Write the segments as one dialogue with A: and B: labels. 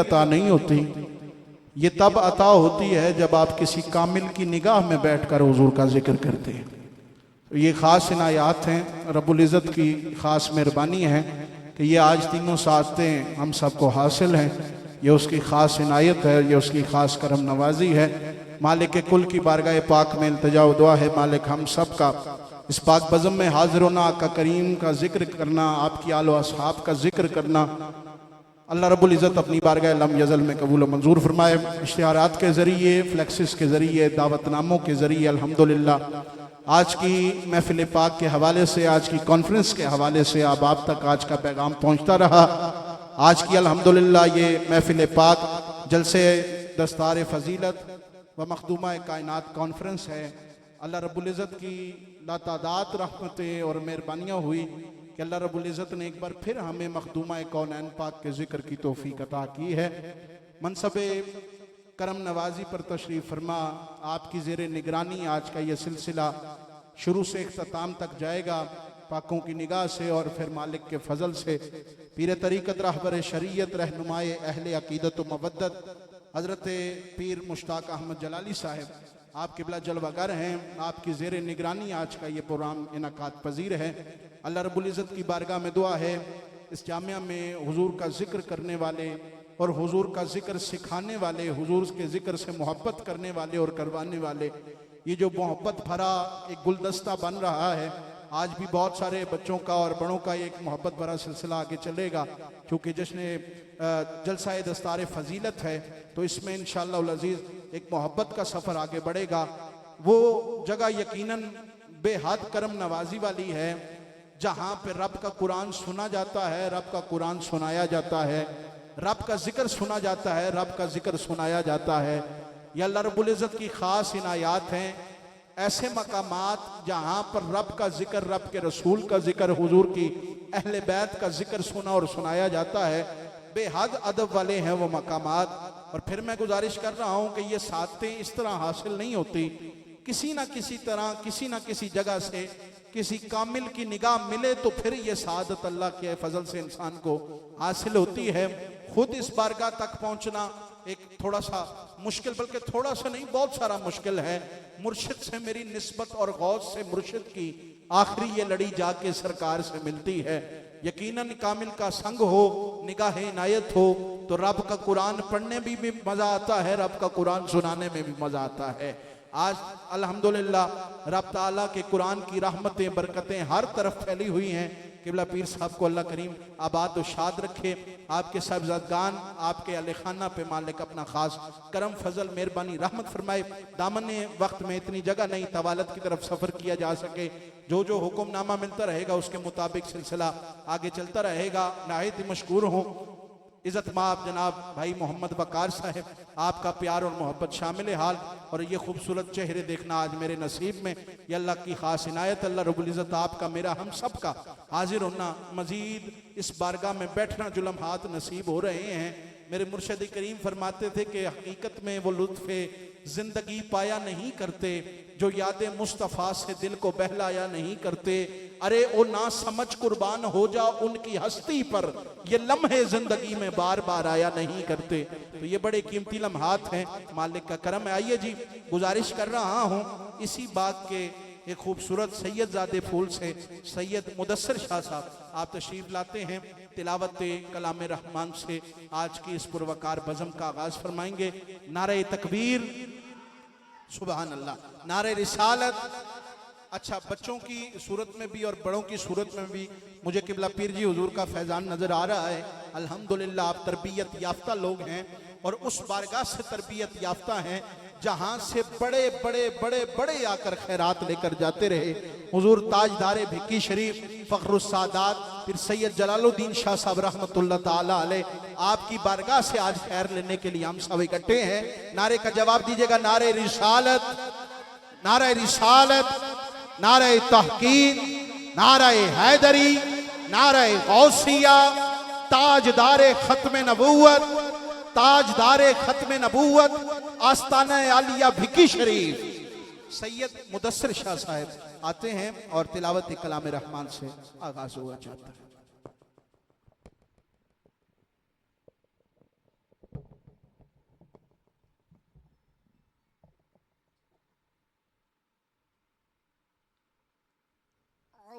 A: अता नहीं होती, ये तब अता होती है जब आप किसी कामिल की निगाह में बैठकर हुजूर का जिक्र करते हैं। तो ये ख़ास इनायात हैं, रब्बुल इज़्ज़त की ख़ास मेहरबानी है कि ये आज तीनों सादतें हम सबको हासिल हैं। ये उसकी ख़ास इनायत है, ये उसकी ख़ास करम नवाजी है। मालिक कुल की बारगाह पाक में इल्तिजा व दुआ है, मालिक हम सब का इस पाक बज़म में हाजिर होना, आका करीम का जिक्र करना, आपकी आलो असहाब का जिक्र करना, अल्लाह रब्बुल इज़्ज़त अपनी बारगाह लम यज़ल में कबूल मंजूर फरमाए। इश्तिहारात के ज़रिए, फ्लेक्सिस के ज़रिए, दावतनामों के ज़रिए अल्हम्दुलिल्लाह आज की महफिल पाक के हवाले से, आज की कॉन्फ्रेंस के हवाले से आप तक आज का पैगाम पहुँचता रहा। आज की अल्हम्दुलिल्लाह ये महफिल पाक जलसे दस्तार फ़जीलत व मखदूमा कायनात कॉन्फ्रेंस है। अल्लाह रब्बुल इज़्ज़त की लातादात रहमतें और मेहरबानियाँ हुई कि अल्लाह रब्बुल इज़्ज़त ने एक बार फिर हमें मखदूमा कौनैन पाक के ज़िक्र की तौफीक अता की है। मनसबे करम नवाजी पर तशरीफ़ फरमा, आपकी ज़ेरे निगरानी आज का ये सिलसिला शुरू से इख्तिताम तक जाएगा, पाकों की निगाह से और फिर मालिक के फजल से पीर तरीक़त रहबर शरीयत रहनुमाए अहले अकीदत व मवद्दत हज़रत पीर मुश्ताक अहमद जलाली साहब आप किबला जलवागर हैं, आपकी ज़ेरे निगरानी आज का ये प्रोग्राम इनकात पजीर है। अल्लाह रब्बुल इज़्ज़त की बारगाह में दुआ है इस जामिया में हुजूर का जिक्र करने वाले और हुजूर का जिक्र सिखाने वाले, हुजूर के जिक्र से मोहब्बत करने वाले और करवाने वाले, ये जो मोहब्बत भरा एक गुलदस्ता बन रहा है, आज भी बहुत सारे बच्चों का और बड़ों का एक मोहब्बत भरा सिलसिला आगे चलेगा, क्योंकि जश्न जलसाए दस्तार फ़जीलत है तो इसमें इंशाअल्लाह अज़ीज़ एक मोहब्बत का सफ़र आगे बढ़ेगा। वो जगह यकीनन बेहद करम नवाजी वाली है जहाँ पे रब का कुरान सुना जाता है, रब का कुरान सुनाया जाता है, रब का जिक्र सुना जाता है, रब का जिक्र सुनाया जाता है। ये अल्लाह रब्बुल इज़्ज़त की ख़ास इनायात हैं। ऐसे मकामात जहाँ पर रब का जिक्र, रब के रसूल का जिक्र, हुजूर की अहले बैत का जिक्र सुना और सुनाया जाता है, बेहद अदब वाले हैं वो मकामात। और फिर मैं गुजारिश कर रहा हूँ कि ये सादतें इस तरह हासिल नहीं होती, किसी ना किसी तरह, किसी ना किसी जगह से किसी कामिल की निगाह मिले तो फिर ये सादत अल्लाह के फजल से इंसान को हासिल होती है। खुद इस बारगाह तक पहुँचना एक थोड़ा सा मुश्किल, बल्कि थोड़ा सा नहीं बहुत सारा मुश्किल है। मुर्शिद से मेरी निस्बत और गौस से मुर्शिद की आखिरी ये लड़ी जाके सरकार से मिलती है। यकीनन कामिल का संग हो, निगाह इनायत हो तो रब का कुरान पढ़ने में भी मज़ा आता है, रब का कुरान सुनाने में भी मज़ा आता है। आज अल्हम्दुलिल्लाह रब ताला के कुरान की रहमतें बरकतें हर तरफ फैली हुई हैं। किबला पीर साहब को अल्लाह करीम आबाद व शाद रखे, आपके साहबजादगान, आपके अहले खाना पे मालिक अपना खास करम फजल मेहरबानी रहमत फरमाए। दामन वक्त में इतनी जगह नहीं तवालत की तरफ सफ़र किया जा सके, जो जो हुक्मनामा मिलता रहेगा उसके मुताबिक सिलसिला आगे चलता रहेगा। नाहित ही मशकूर हूँ इज़्ज़त माब जनाब भाई मोहम्मद वकार साहब, आपका प्यार और मोहब्बत शामिल हाल और ये खूबसूरत चेहरे देखना आज मेरे नसीब में, ये अल्लाह की ख़ास इनायत। अल्लाह रब्बुल इज़्ज़त आपका, मेरा, हम सब का हाजिर होना, मज़ीद इस बारगाह में बैठना जो लम्हात नसीब हो रहे हैं। मेरे मुर्शिद करीम फरमाते थे कि हकीकत में वो लुत्फ़े ज़िंदगी पाया नहीं करते जो याद मुस्तफ़ा से दिल को बहलाया नहीं करते। अरे ओ ना समझ कुर्बान हो जा उनकी हस्ती पर, ये लम्हे जिंदगी में बार बार आया नहीं करते। तो ये बड़े कीमती लम्हात हैं, मालिक का करम है। आइए जी, गुजारिश कर रहा हूँ इसी बात के एक खूबसूरत सैयद ज़ादे फूल से सैयद मुदस्सिर शाह साहब आप तशरीफ लाते हैं, तिलावत कलाम रहमान से आज की इस पुरवकार बज़म का आगाज फरमाएंगे। नारे तकबीर, सुबहान अल्लाह, नारे रिसालत। अच्छा, बच्चों की सूरत में भी और बड़ों की सूरत में भी मुझे किबला पीर जी हुजूर का फैज़ान नज़र आ रहा है। अल्हम्दुलिल्लाह आप तरबियत याफ्ता लोग हैं और उस बारगाह से तरबियत याफ्ता हैं जहाँ से बड़े बड़े बड़े बड़े आकर खैरात लेकर जाते रहे। हुजूर ताजदारे भिक्की शरीफ फ़ख्रुस्सादात फिर सैयद जलालुद्दीन शाह साहब रहमतुल्लाह ताला अलैह, आपकी बारगाह से आज खैर लेने के लिए हम सब इकट्ठे हैं। नारे का जवाब दीजिएगा, नारे रिसालत, नारे रिसालत, नारे तहकीक, नारे हैदरी, नारे गौसिया, ताजदारे खत्म नबूवत, ताजदारे खत्म नबूवत, आस्ताना आलिया भिक्की शरीफ सैयद मुदस्सिर शाह साहब आते हैं और तिलावत कलाम रहमान से आगाज हुआ जाता है।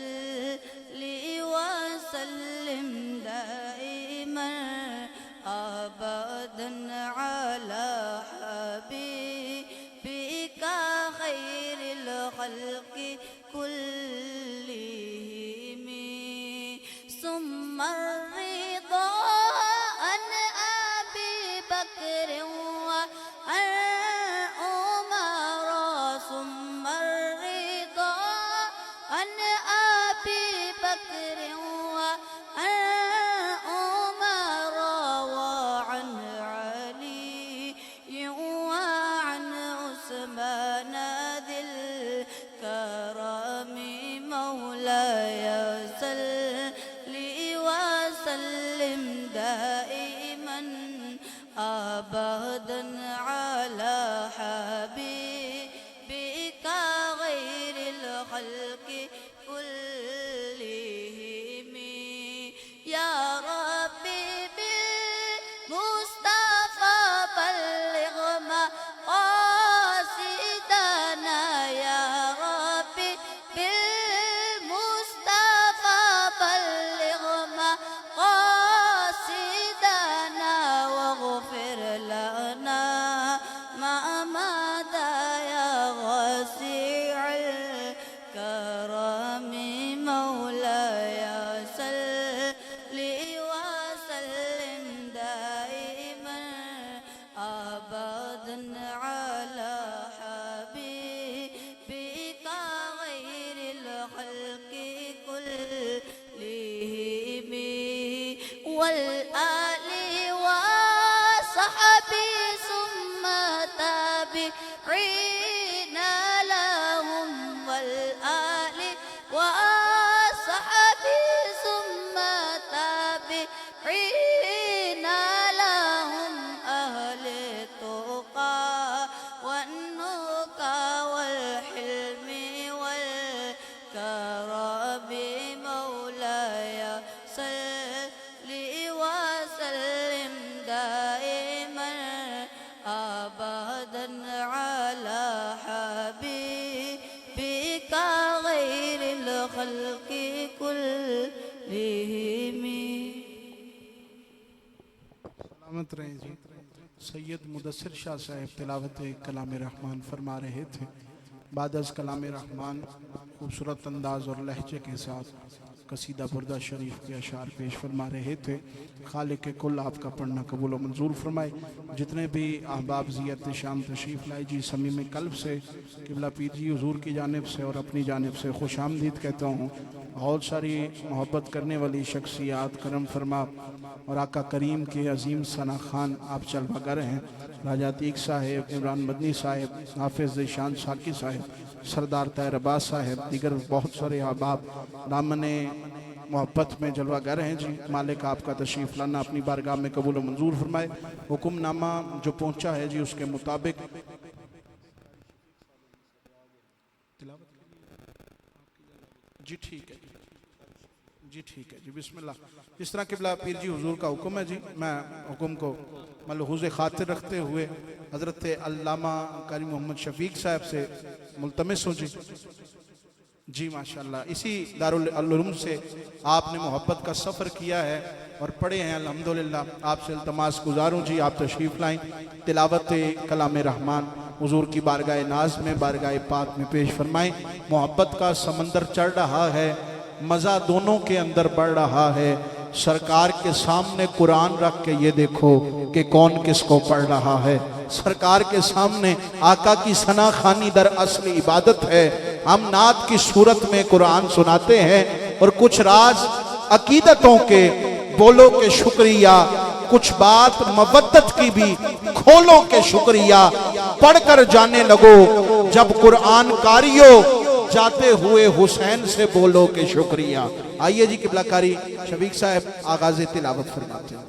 B: सल्ली वसल्लिम दाइमन अबदन अला हबीबिका खैरिल खल्क़ि कुल्लिहिम सुम्मा रिदा अन अबी बकर व अन उमर सुम्मा रिदा अन अबी बकर व अन उमर व अन अली व अन उस्मान दिल करम मौलाय सल्ली वसल्लिम दाइमन अबदन अला हबीबिका गैरिल खल्क़ि कुल्लिहिम या रब्बी बिल मुस्तफा बल्लिग मक़ासिदना या रब्बी बिल मुस्तफा बल्लिग मक़ासिदना वग़फिर लना मा मदा या वसीअल करम मौलाय सल्ली वसल्लिम दाइमन अबदन अला हबीबिका गैरिल खल्क़ि कुल्लिहिम वल आलि व सहबी सुम्मा ताबिईन लहुम वल आलि व सहबी सुम्मा ताबिईन लहुम अहले तुक़ा वन्नुका वल हिल्मी वल करम मौलाय सल्ली वसल्लिम दाइमन अबदन अला हबीबिका गैरिल खल्क़ि कुल्लिहिम।
A: सलामत रहे जी। सैयद मुदस्सिर शाह साहब तिलावत कलाम रहमान फरमा रहे थे। बाद अज़ कलाम रहमान खूबसूरत अंदाज और लहजे के साथ कसीदा बुर्दा शरीफ के अशार पेश फरमा रहे थे। खालिक कुल आपका पढ़ना कबूल और मंजूर फरमाए। जितने भी अहबाब ज़ियत शाम तशरीफ़ लाई जी, समीम कल्ब से क़िबला पीर जी हुज़ूर की जानिब से और अपनी जानिब से खुश आमदीद कहता हूँ। बहुत सारी मोहब्बत करने वाली शख्सियात करम फरमा और आका करीम के अजीम सना खान आप चलवागर हैं। राजा अतीक साहेब, इमरान मदनी साहेब, हाफिज़ ज़ीशान साकी साहेब, सरदार ताहिर अब्बास साहेब, दीगर बहुत सारे अहबाब दामने मोहब्बत में जलवागर हैं जी। मालिक आपका तशरीफ़ लाना अपनी बारगाह में कबूल और मंजूर फरमाए। हुक्मनामा जो पहुँचा है जी उसके मुताबिक जी ठीक है जी ठीक है जी बिस्मिल्लाह। जिस तरह क़िबला पीर जी हुजूर का हुक्म है जी, मैं हुक्म को मलहूज़ खातिर रखते हुए हज़रत अल्लामा कारी मोहम्मद शफीक साहब से मुल्तमिस हूँ जी। जी माशाल्लाह, इसी दारुल उलूम से आपने मोहब्बत का सफ़र किया है और पढ़े हैं अल्हम्दुलिल्लाह। आपसे इल्तमास गुजारूँ जी, आप तशरीफ़ लाएँ। तिलावत कलाम रहमान हुजूर की बारगाह नाज में, बारगाह पाक में पेश फरमाएँ। मोहब्बत का समंदर चढ़ रहा है, मज़ा दोनों के अंदर बढ़ रहा है। सरकार के सामने कुरान रख के ये देखो कि कौन किसको पढ़ रहा है। सरकार के सामने आका की सना खानी दर असली इबादत है। हम नात की सूरत में कुरान सुनाते हैं और कुछ राज अकीदतों के बोलो के शुक्रिया, कुछ बात मवद्दत की भी खोलो के शुक्रिया। पढ़कर जाने लगो जब कुरान कारियो, जाते हुए हुसैन से बोलो के शुक्रिया। आइए जी, क़िबला कारी शफीक साहब आगाज़ तिलावत फरमाते हैं।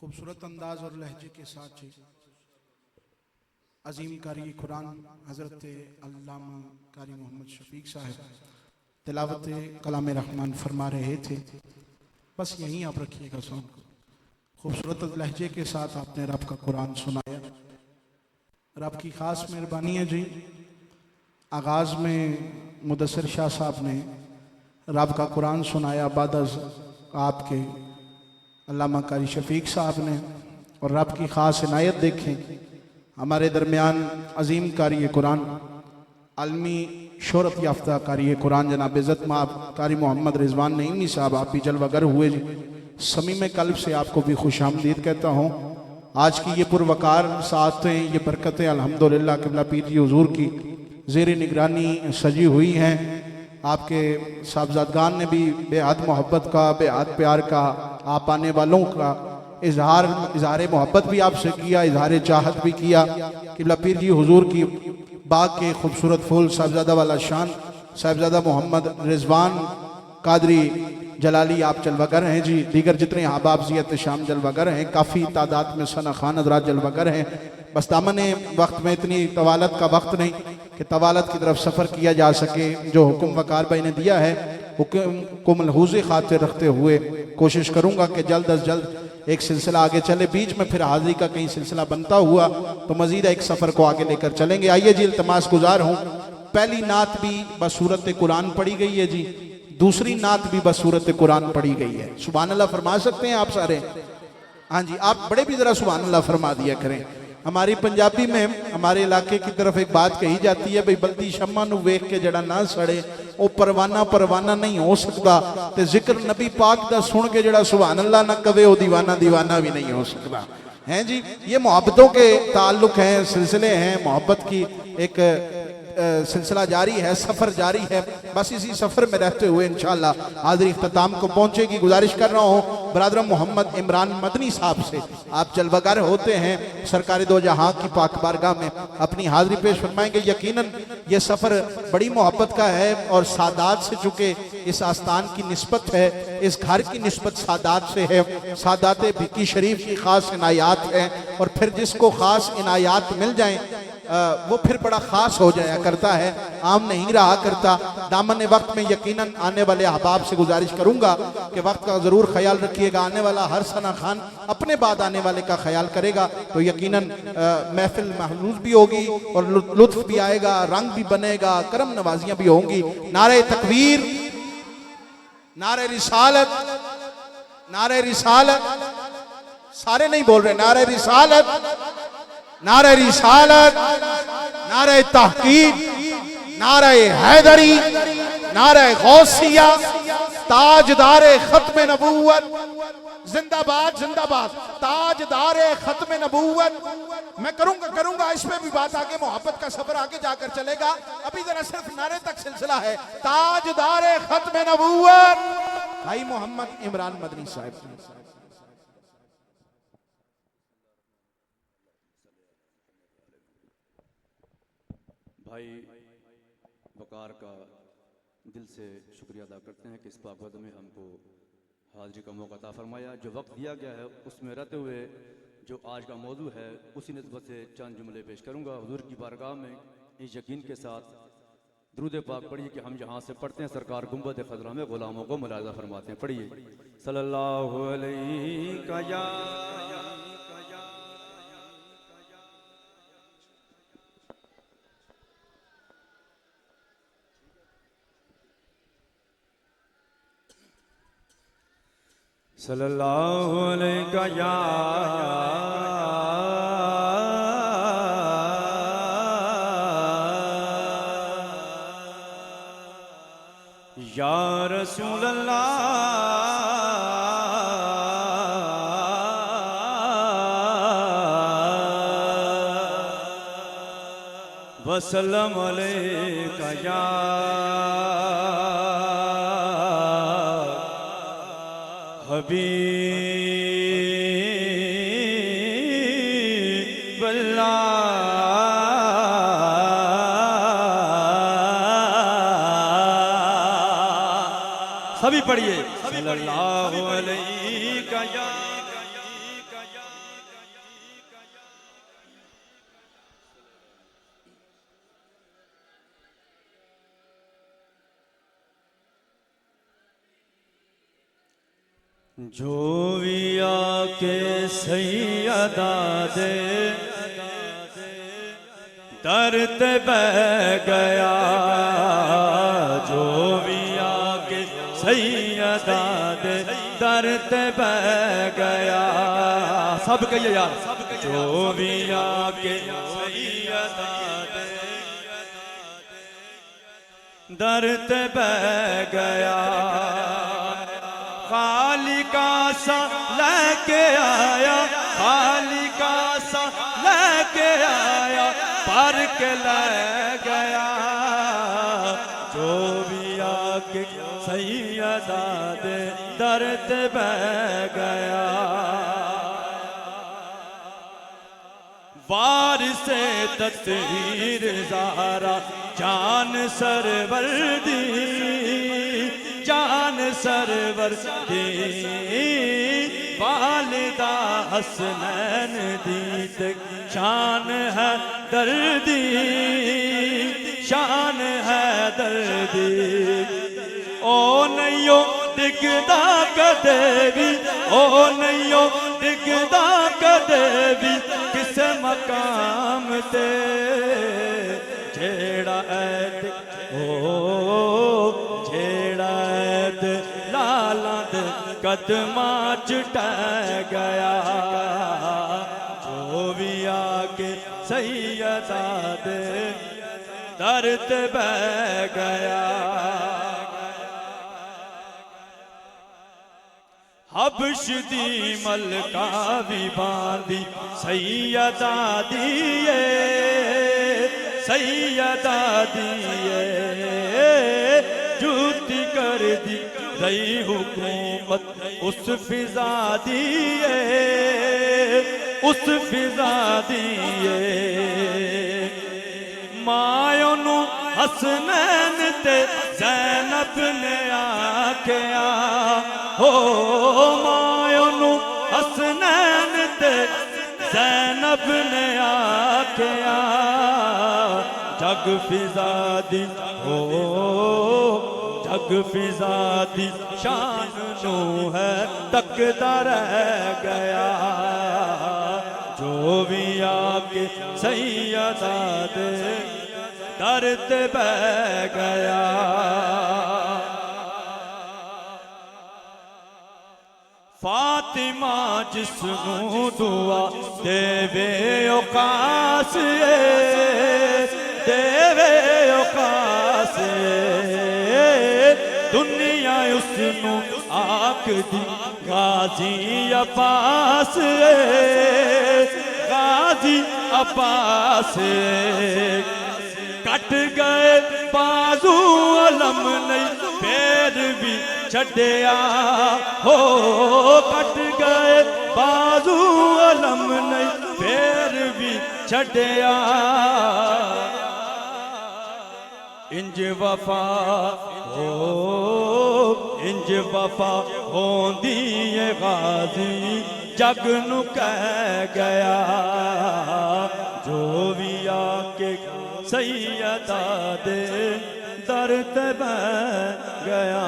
A: खूबसूरत अंदाज और लहजे के साथ जी अजीम कारी कुरान हज़रत अल्लामा कारी मोहम्मद शफीक साहब तिलावत कलाम रहमान फरमा रहे थे। बस यहीं आप रखिएगा सॉन्ग। खूबसूरत लहजे के साथ आपने रब का कुरान सुनाया। रब की ख़ास मेहरबानी है जी। आगाज़ में मुदस्सिर शाह साहब ने रब का कुरान सुनाया, बाद आपके अल्लामा कारी शफीक साहब ने, और रब की ख़ास इनायत देखें हमारे दरमियान अजीम कारी कुरान आलमी शोहरत याफ्ता कारी कुरान जनाब इज़्ज़त माब कारी मोहम्मद रिजवान नईमी साहब आप भी जलवागर हुए जी। समीम कल्ब से आपको भी खुशामदीद कहता हूँ। आज की ये पुरवकार साथें, ये बरकतें अल्हम्दुलिल्लाह क़िबला पीर जी हुजूर की ज़ेर निगरानी सजी हुई हैं। आपके साहबजादगान ने भी बेहद मोहब्बत का, बेहद प्यार का, आप आने वालों का इजहार मोहब्बत भी आपसे किया, इजहार चाहत भी किया। क़िबला पीर जी हुजूर की बाग के खूबसूरत फूल साहबजादा वाला शान साहबजादा मोहम्मद रिजवान कादरी जलाली आप जलवागर हैं जी। दीगर जितने अहबाब ज़ियत शाम जलवागर हैं, काफ़ी तादाद में सना खान हज़रात जलवागर हैं। बस दामन वक्त में इतनी तवालत का वक्त नहीं कि तवालत की तरफ सफ़र किया जा सके। जो हुक्म वकार भाई ने दिया है हुक्म को मलहूज़ खातिर रखते हुए कोशिश करूँगा कि जल्द अज जल्द एक सिलसिला आगे चले। बीच में फिर हाजिरी का कहीं सिलसिला बनता हुआ तो मजीद एक सफ़र को आगे लेकर चलेंगे। आइए जी, इल्तमास गुजार हूँ। पहली नात भी बसूरत कुरान पढ़ी गई है जी, दूसरी नात भी बसूरत कुरान पढ़ी गई है। सुभान अल्लाह फरमा सकते हैं आप सारे? हाँ जी, आप बड़े भी ज़रा सुभान अल्लाह फरमा दिया करें। हमारी पंजाबी में हमारे इलाके की तरफ एक बात कही जाती है, भाई बल्दी शम्मा नू वेख के जड़ा ना सड़े वो परवाना परवाना नहीं हो सकता, ते जिक्र नबी पाक दा सुन के जड़ा सुभान अल्लाह ना कवे वो दीवाना दीवाना भी नहीं हो सकता। हैं जी, ये मोहब्बतों के ताल्लुक हैं, सिलसिले हैं। मोहब्बत की एक सिलसिला जारी है, सफ़र जारी है। बस इसी सफ़र में रहते हुए इंशाअल्लाह हाज़िरी इख्तिताम को पहुँचेगी। गुजारिश कर रहा हूँ बरादर मोहम्मद इमरान मदनी साहब से, आप जलवागर होते हैं सरकार दो जहाँ की पाक बारगाह में अपनी हाज़िरी पेश फरमाएंगे। यकीनन ये सफ़र बड़ी मोहब्बत का है और सादात से, चूँकि इस आस्थान की निस्बत है, इस घर की निस्बत सादात से है। सादात भिक्की शरीफ की ख़ास इनायात है, और फिर जिसको ख़ास इनायात मिल जाएँ वो फिर बड़ा ख़ास हो जाया करता है, आम नहीं रहा करता। दामन वक्त में यकीनन आने वाले अहबाब से गुजारिश करूँगा कि वक्त का ज़रूर ख्याल रखिएगा। आने वाला हर सना खान अपने बाद आने वाले का ख्याल करेगा तो यकीनन महफिल महलूज भी होगी और लुत्फ भी आएगा, रंग भी बनेगा, करम नवाजियाँ भी होंगी। नारे तकबीर, नारे रिसालत, नारे रिसालत, सारे नहीं बोल रहे, नारे रिसालत, नारे रिसालत, नारे तहकीक, नारे हैदरी, नारे गौसिया, ताजदारे खत्म नबूवत, जिंदाबाद जिंदाबाद, ताजदारे खत्म नबूवत। मैं करूंगा इस पे भी बात आगे, मोहब्बत का सफर आगे जाकर चलेगा। अभी जरा सिर्फ नारे तक सिलसिला है। ताजदारे खत्म नबूवत भाई मोहम्मद इमरान मदनी साहब।
C: भाई वकार का दिल से शुक्रिया अदा करते हैं कि इस पाक में हमको हाजिरी का मौका अता फरमाया। जो वक्त दिया गया है उसमें रहते हुए जो आज का मौजू है उसी निस्बत से चंद जुमले पेश करूँगा। हुजूर की बारगाह में इस यकीन के साथ दुरूद पाक पढ़िए कि हम जहाँ से पढ़ते हैं सरकार गुंबद खज़रा में गुलामों को मुलाज़ा फरमाते हैं। पढ़िए सल्लल्लाहु अलैहि या सल्लल्लाहु अलैहि या रसूल अल्लाह वसल्लम अलैका या हबीब अल्लाह। सभी पढ़िए सल्लल्लाहु अलैहि या जो भी आके सैयदा दे दर ते बह गया, जो भी आके सैयदा दे दर ते बह गया। सब कहिए यार, जो भी आके सैयदा दे दर ते बह गया। खाली का सा लेके आया, खाली का सा लेके आया, पर के ले गया। जो भी आके सैयदा दे दर ते बह गया। वारिसे तत्हीर ज़ारा जान सरवर दी, जान सरवर दी, वालिदा हसनैन दी शान है दर्दी, शान है दर्दी। ओ नैयो दिखदा कदे भी, ओ नैयो दिखदा कदे भी किस मकाम ते, जेड़ा ऐद ओ जेड़ा ऐद लाला दे कदमां च टह गया। जो भी आके सैयदा दे दर ते बह गया। हबश दी मलका भी बांधी सैयदा दिए, सैयदा दिए, जूती कर दी रही हुकूमत उस फिजा दिए, उस फिजा दिए। मायों नू हसनैन ते ज़ैनब ने आख्या, हो मायों नू हसनैन ते ज़ैनब ने आख्या। जग फिजा दी हो, जग फिजा दी शान नू है तकदा रह गया। जो भी आके सैयदा दे दर ते बह गया। फातिमा जिसनू दुआ देवे औकास, देवे औकास, दुनिया उसनू आखदी गाजी अब्बास, गाजी अब्बास। कट गए बाजू अलम नहीं फिर भी छड़िया, हो कट गए बाजू अलम नहीं फिर भी छड़िया। इंज वफा हो, इंज वफा होंदी है गाजी जग नू कह गया। जो भी आके सैयदा दे दर ते बह गया।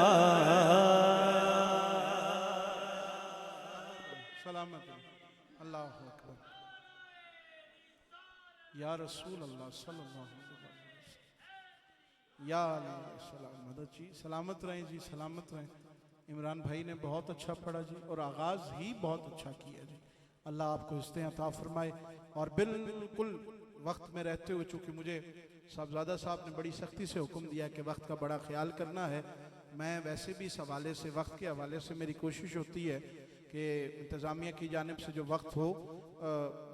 A: सलामत अल्लाह अकबर। या रसूल अल्लाह सल्लल्लाहु अलैहि वसल्लम, या सलाम मदद जी। सलामत रहें जी, सलामत रहें। इमरान भाई ने बहुत अच्छा पढ़ा जी और आगाज़ ही बहुत अच्छा किया जी। अल्लाह आपको इस्तें अता फरमाए। और बिल्कुल वक्त में रहते हुए, चूँकि मुझे साहबजादा साहब ने बड़ी सख्ती से हुक्म दिया कि वक्त का बड़ा ख्याल करना है, मैं वैसे भी इस हवाले से, वक्त के हवाले से मेरी कोशिश होती है कि इंतज़ामिया की जानिब से जो वक्त हो,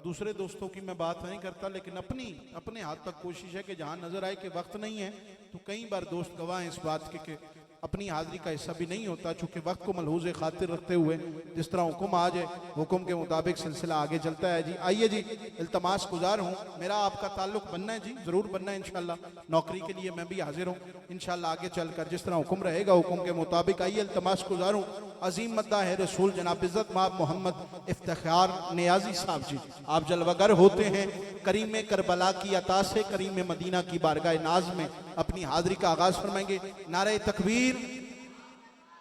A: दूसरे दोस्तों की मैं बात नहीं करता, लेकिन अपने हाथ तक कोशिश है कि जहाँ नज़र आए कि वक्त नहीं है, तो कई बार दोस्त गवाह हैं इस बात के कि अपनी हाजिरी का हिस्सा भी नहीं होता, चूँकि वक्त को मलहूज़ खातिर रखते हुए जिस तरह हुक्म आ जाए हुक्म के मुताबिक सिलसिला आगे चलता है जी। आइए जी, इल्तमास गुजार हूँ, मेरा आपका ताल्लुक बनना है जी, ज़रूर बनना है इंशाल्लाह। नौकरी के लिए मैं भी हाजिर हूँ इंशाल्लाह, आगे चलकर जिस तरह हुक्म रहेगा हुक्म के मुताबिक। आइए इल्तमास गुजार हूँ अजीम मद्दा है रसूल जनाब इज़्ज़त माब मोहम्मद इफ्तिखार नियाज़ी साहब जी, आप जलवागर होते हैं करीम करबला की अता से करीम मदीना की बारगाह नाज में अपनी हाजिरी का आगाज़ फरमाएंगे। नारे तकबीर,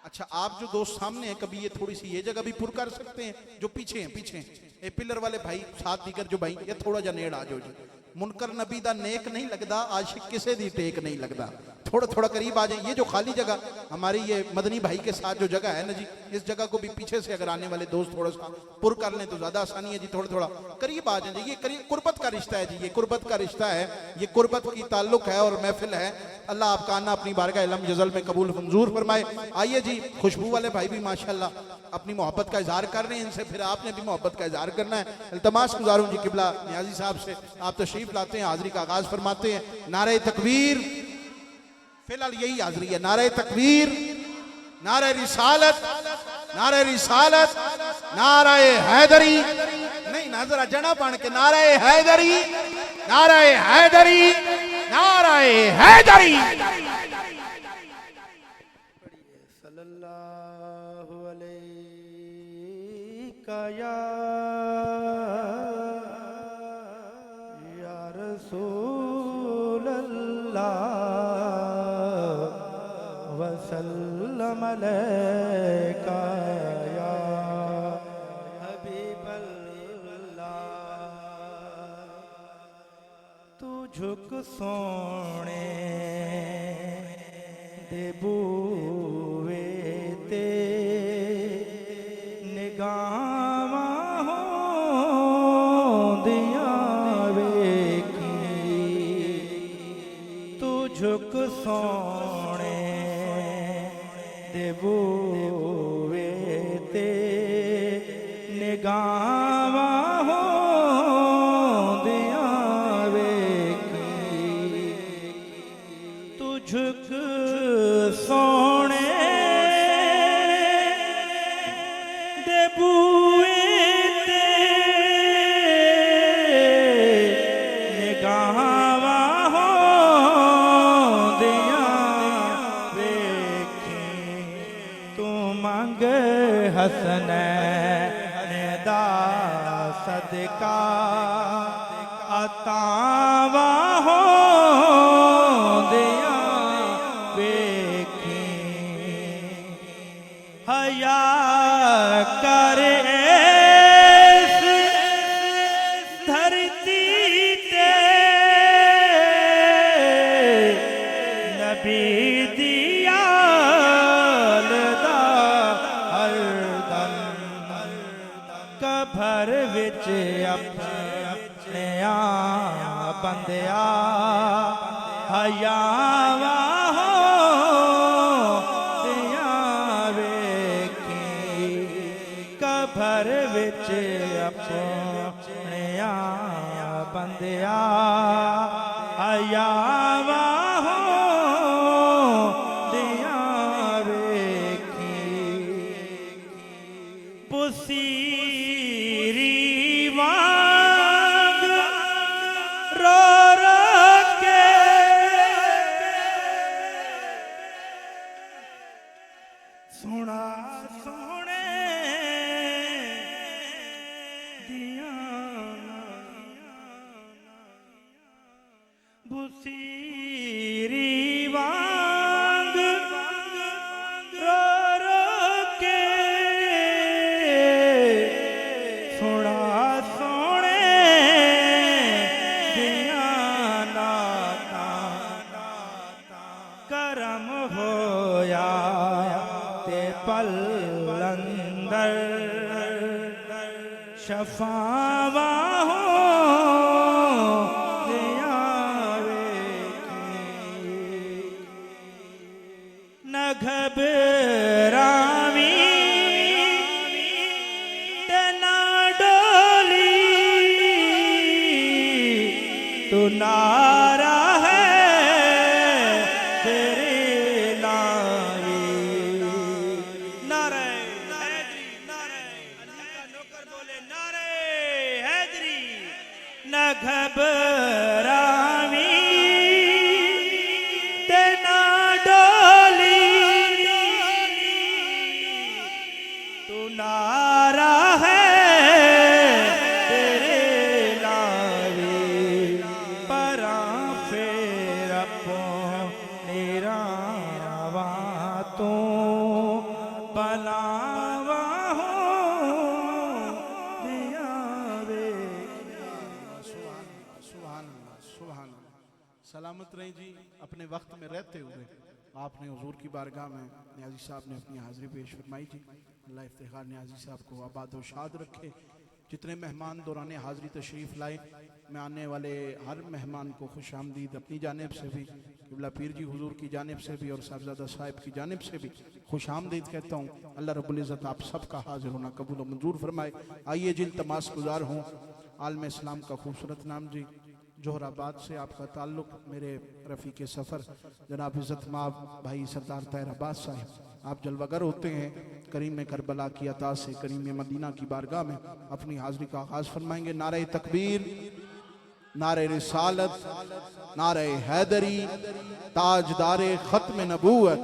A: अच्छा, आप जो दोस्त सामने हैं, कभी ये थोड़ी सी ये जगह भी पुर कर सकते हैं, जो पीछे हैं, पीछे ये पिलर वाले भाई साथ दीगर जो भाई, ये थोड़ा जा नेड़ आ जाओ जी। मुनकर नबी दा नेक नहीं लगदा, आशिक किसे दी टेक नहीं लगदा। थोड़ा थोड़ा करीब आ जाए। ये जो खाली जगह हमारी ये मदनी भाई के साथ जो जगह है ना जी, इस जगह को भी पीछे से अगर आने वाले दोस्त थोड़ा सा पुर कर लें तो ज्यादा आसानी है जी। थोड़ा थोड़ा करीब आ जाए जी। ये करीब कुर्बत का रिश्ता है जी, ये कुर्बत का रिश्ता है, ये कुर्बत की ताल्लुक है और महफिल है। अल्लाह आपका आना अपनी बारगाह इल्म जज़ल में कबूल मंजूर फरमाए। आइए जी, खुशबू वाले भाई भी माशाल्लाह अपनी मोहब्बत का इजहार कर रहे हैं, इनसे फिर आपने भी मोहब्बत का इजहार करना है। इल्तमास गुजारूं जी किबला नियाजी साहब से, आप तशरीफ लाते हैं, हाजिरी का आगाज फरमाते हैं। नारे तकबीर, फिलहाल यही हाजिरी है। नारे तकबीर, नारे रिसालत, नारे रिसालत, नारे हैदरी, नहीं ना जरा जना पान के, नारे हैदरी, नारे हैदरी, नारे हैदरी।
D: सल्लल्लाहु अलैका या रसूल अल्लाह वसल्लम अलैका या हबीब अल्लाह। तू झुक सोने दे बूवे ते निगाहां होंदियां वेखी। तू झुक सोने दे बूवे ते निगाहां होंदियां वेखी। तू झुक सोने दे बूए ते निगाहां होंदियां वेखी। तू मंग हसनैन दा सदका अतावां होंदियां वेखी। हया कर इस धरती ते नबी दिया हरदम कबर विच अपने बंदिया हयावा कबर विच अपने बंदिया हयावा दिया वेखी। पुसीरी वांग रो रो के सुना सोने दिया बुसीरी वांग रो रो के सुना सोने दिया नाता। करम होया ते पल अंदर शफावा हो दिया वेखी। न घबरावी ते न डोली, तू नारा है तेरे लावी। नारे हैदरी, नारे अल्लाह का नौकर बोले नारे हैदरी। न घबरावी ते न डोली, तू नारा है तेरे लावी। परा फेर अपो निरावा तू
A: वक्त में रहते हुए आपने हुजूर की बारगाह में न्याजी साहब ने अपनी हाज़िरी पेश फरमाई थी। अल्लाह इफ्तिखार न्याजी साहब को आबाद व शाद रखे। जितने मेहमान दौरान हाज़िरी तशरीफ़ लाए, मैं आने वाले हर मेहमान को खुश आमदीद अपनी जानिब से भी, क़िबला पीर जी हुजूर की जानिब से भी और साहबजादा साहिब की जानिब से भी खुश आमदीद कहता हूँ। अल्लाह रब्बुल इज़्ज़त आप सबका हाजिर होना कबूल व मंजूर फरमाए। आइए जिन तमास गुजार हों, आलम इस्लाम का खूबसूरत नाम जी जोहराबाद से आपका ताल्लुक़, मेरे रफ़ीक सफ़र जनाब इज़्ज़त माब भाई सरदार ताहिर अब्बास साहिब, आप जलवागर होते हैं। करीम करबला की अता से करीम मदीना की बारगाह में अपनी हाज़िरी का आगाज़ फरमाएंगे। नारे तकबीर, नारे रिसालत, नारे हैदरी, ताजदारे ख़त्म नबूवत।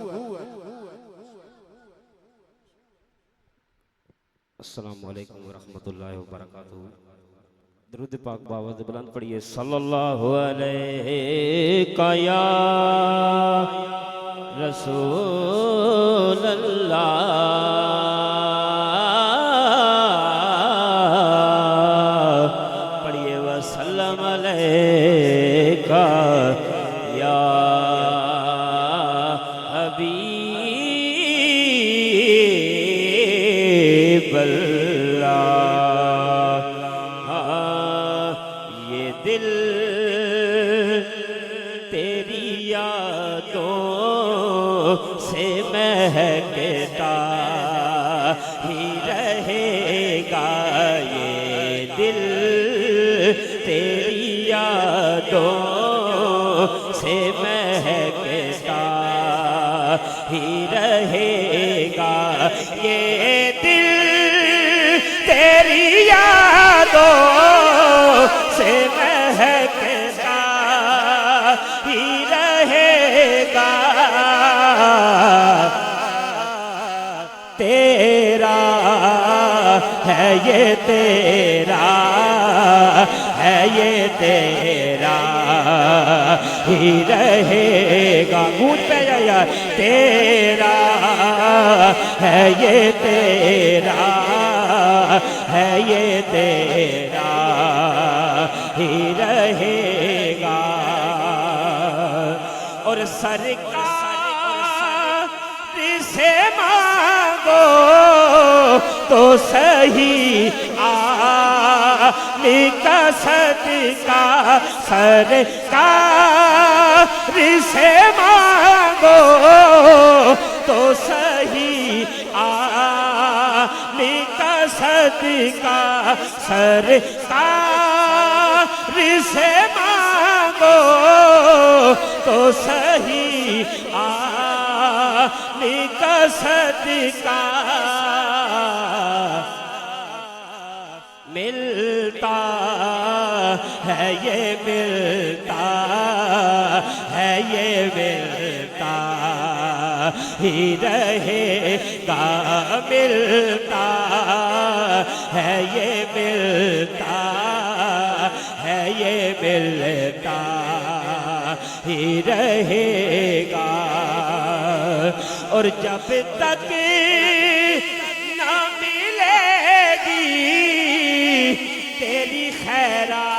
E: अस्सलामु अलैकुम वरहमतुल्लाहि वबरकातुहू। दरूद पाक बावज़ बुलंद पढ़िए। सल्लल्लाहु अलैहि या रसूल अल्लाह। पढ़िए वसल्लम अलैका या हबीब दिल तेरी यादों से महकता ही रहेगा। ये दिल तेरी यादों से महकता ही रहेगा। ये दिल तेरी यादों से महकता ही रहेगा। तेरा है ये तेरा है ये तेरा ही रहेगा। गूंज पे यार, तेरा है ये तेरा है ये तेरा ही रहेगा। और सरकार से मांगो तो सही आली का सदका। सरकार से मांगो तो सही आली का सदका। सरकार से मांगो तो सही आली का सदका। मिलता है ये मिलता है ये मिलता ही रहेगा। मिलता है ये मिलता है ये मिलता ही रहेगा। और जब तक ना मिलेगी तेरी खैरात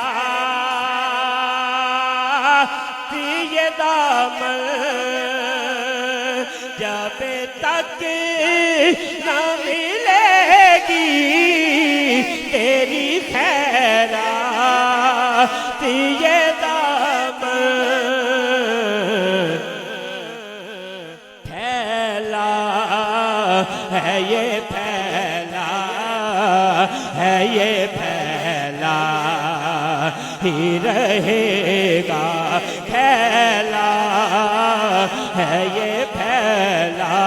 E: ये दामन, जब तक ना मिलेगी तेरी खैरात ये दामन, फैला है ये फैला है ये फैला ही रहेगा। फैला है ये फैला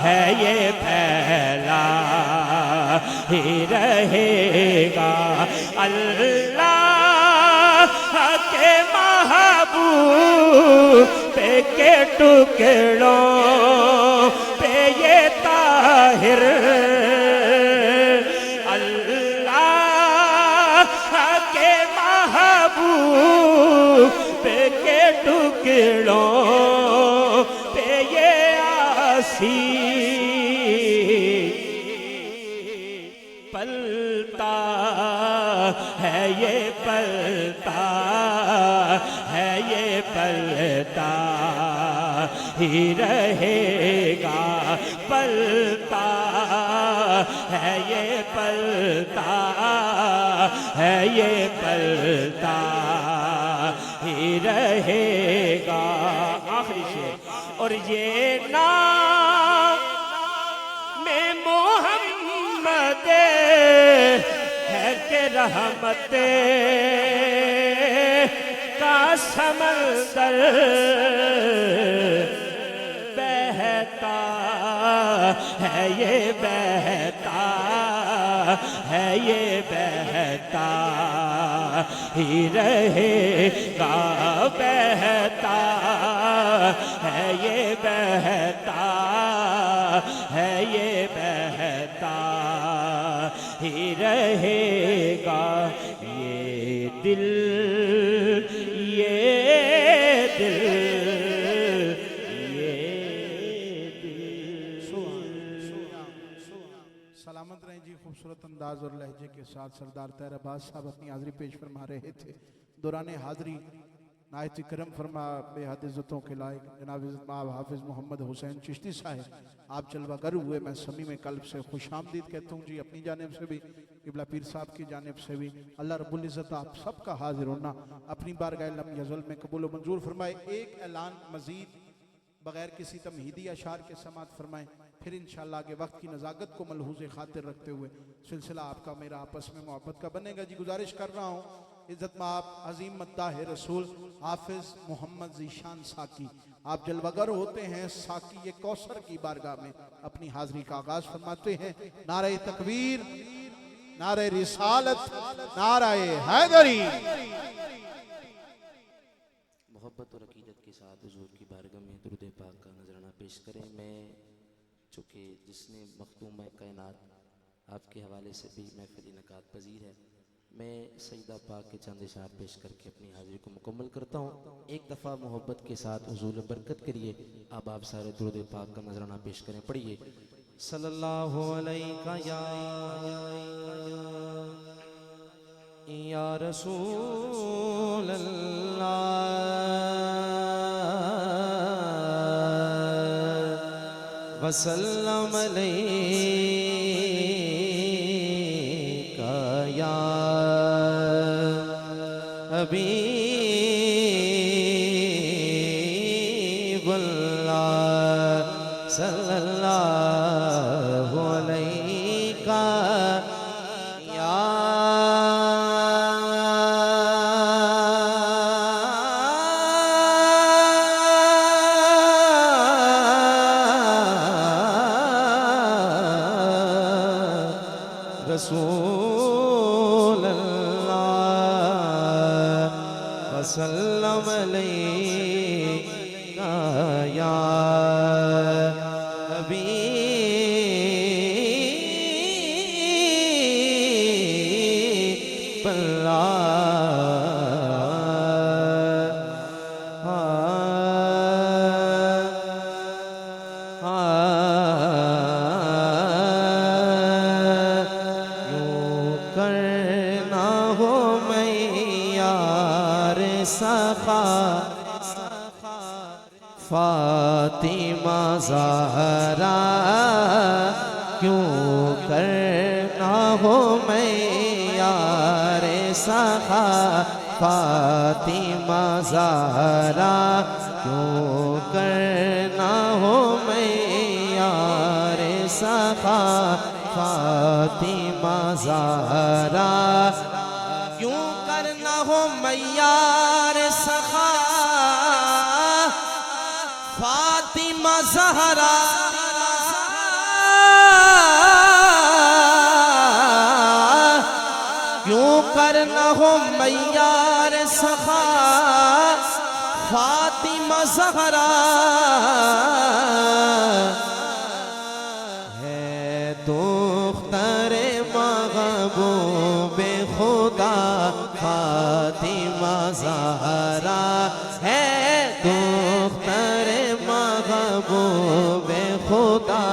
E: है ये फैला ही रहेगा। अल्लाह के महबूब के टुकड़ों पे ये ताहिर, के महबूब के टुकड़ों पे ये आसी पलता है ये पलता है ये पलता ही रहेगा, पलता है ये, पलता है ये, पलता ही रहेगा। आखिरी शेर, और ये नाम में मोहम्मद है के रहमत का समंदर बहता है ये, बहता है ये, बहता ही रहेगा, बहता है ये, बहता है ये, बहता ही रहेगा। ये दिल, ये दिल, ये दिल।
A: सलामत रहें जी। खूबसूरत अंदाज और लहजे के साथ सरदार तैयब अब्बास साहब अपनी हाजिरी पेश फरमा रहे थे। दौरान हाजिरी नायत करम फरमा बेहद इज़्ज़तों के लायक जनाब इज़्ज़त माब हाफिज़ मोहम्मद हुसैन चिश्ती साहब, आप जलवागर हुए। मैं समी में कल्ब से खुशामदीद कहता हूँ जी, अपनी जानिब से भी, क़िबला पीर साहब की जानिब से भी। अल्लाह रब्बुल इज़्ज़त आप सबका हाजिर होना अपनी बारगाह लम यज़ल में कबूल व मंजूर फरमाए। एक ऐलान मज़ीद बग़ैर किसी तमहीदी अशार के समात फरमाएँ, फिर इंशाअल्लाह आगे वक्त की नज़ाकत को मलहूज़ खातिर रखते हुए सिलसिला आपका मेरा आपस में मोहब्बत का बनेगा जी। गुजारिश कर रहा हूँ इज़्ज़त माब अज़ीम मद्दाह रसूल हाफिज़ मोहम्मद ज़ीशान साकी, आप जलवागर होते हैं साकी ये कौसर की बारगाह में अपनी हाज़िरी का आगाज़ फरमाते हैं। नारे तकबीर, नारे रिसालत, नारे हैदरी।
F: मोहब्बत और अकीदत के साथ हुजूर की बारगाह में दुरूद पाक का नजराना पेश करें। मैं चूँकि जिसने मखदूम कायनात आपके हवाले से भी महफिल इनकाद पजीर है, मैं सईदा पाक के चंद इशार पेश करके अपनी हाजिरी को मुकम्मल करता हूँ। एक दफ़ा मोहब्बत के साथ हुजूर बरकत करिए। अब आप सारे दुरूद पाक का नजराना पेश करें। पढ़िए सल्लल्लाहु अलैहि या रसूल अल्लाह वसल्लम अलैका या हबीबल्लाह सल्लल्लाहु अलैका या रसूल अल्लाह वसल्लम अलैका या फातिमा ज़हरा क्यों करना हो मैं यार सखा। फातिमा ज़हरा क्यों करना हो मैं यार सखा। फातिमा ज़हरा क्यों करना हो मैं यार सखा। फातिमा ज़हरा क्यों करना हो मैं यार सखा। फातिमा ज़हरा है दुख्तरे महबूबे खुदा। फातिमा ज़हरा है दुख्तरे महबूबे खुदा।